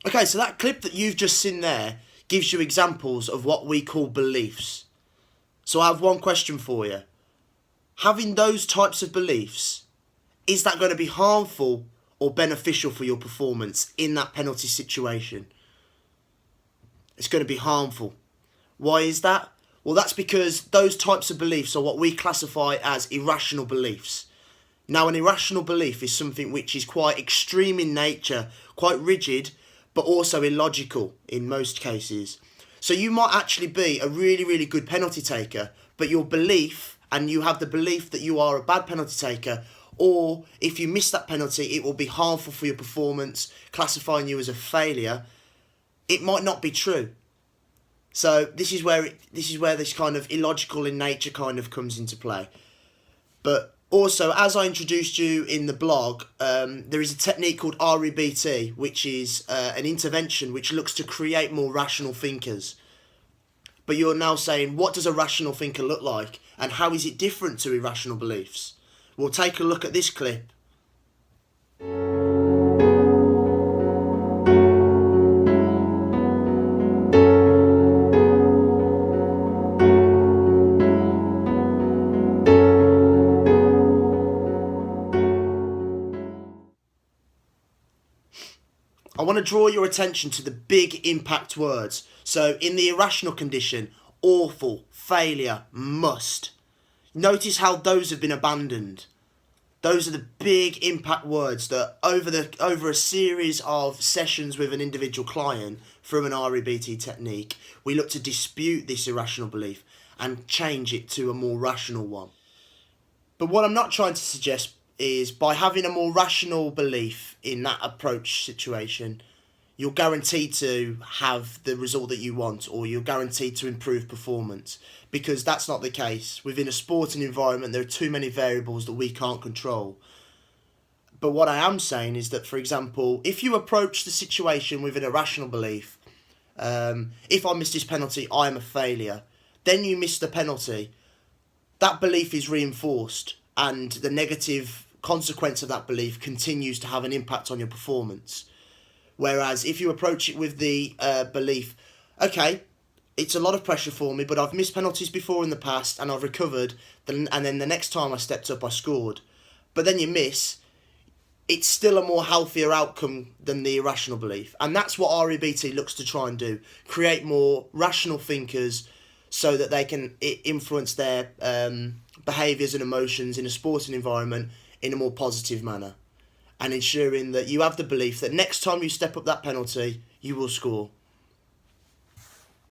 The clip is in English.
Okay, so that clip that you've just seen there gives you examples of what we call beliefs. So I have one question for you. Having those types of beliefs, is that going to be harmful or beneficial for your performance in that penalty situation? It's going to be harmful. Why is that? Well, that's because those types of beliefs are what we classify as irrational beliefs. Now, an irrational belief is something which is quite extreme in nature, quite rigid, but also illogical in most cases. So you might actually be a really, really good penalty taker, but your belief, and you have the belief that you are a bad penalty taker, or if you miss that penalty, it will be harmful for your performance, classifying you as a failure. It might not be true. So this is where this kind of illogical in nature kind of comes into play. But also, as I introduced you in the blog, there is a technique called REBT, which is an intervention which looks to create more rational thinkers. But you're now saying, what does a rational thinker look like? And how is it different to irrational beliefs? We'll take a look at this clip. I want to draw your attention to the big impact words. So in the irrational condition, awful, failure, must. Notice how those have been abandoned. Those are the big impact words that over a series of sessions with an individual client through an REBT technique, we look to dispute this irrational belief and change it to a more rational one. But what I'm not trying to suggest is by having a more rational belief in that approach situation, you're guaranteed to have the result that you want, or you're guaranteed to improve performance, because that's not the case. Within a sporting environment, there are too many variables that we can't control. But what I am saying is that, for example, if you approach the situation with an irrational belief, if I miss this penalty, I am a failure, then you miss the penalty, that belief is reinforced, and the negative consequence of that belief continues to have an impact on your performance. Whereas if you approach it with the belief, okay, it's a lot of pressure for me, but I've missed penalties before in the past and I've recovered, and then the next time I stepped up I scored, but then you miss, it's still a more healthier outcome than the irrational belief. And that's what REBT looks to try and do, create more rational thinkers so that they can influence their behaviours and emotions in a sporting environment in a more positive manner, and ensuring that you have the belief that next time you step up that penalty, you will score.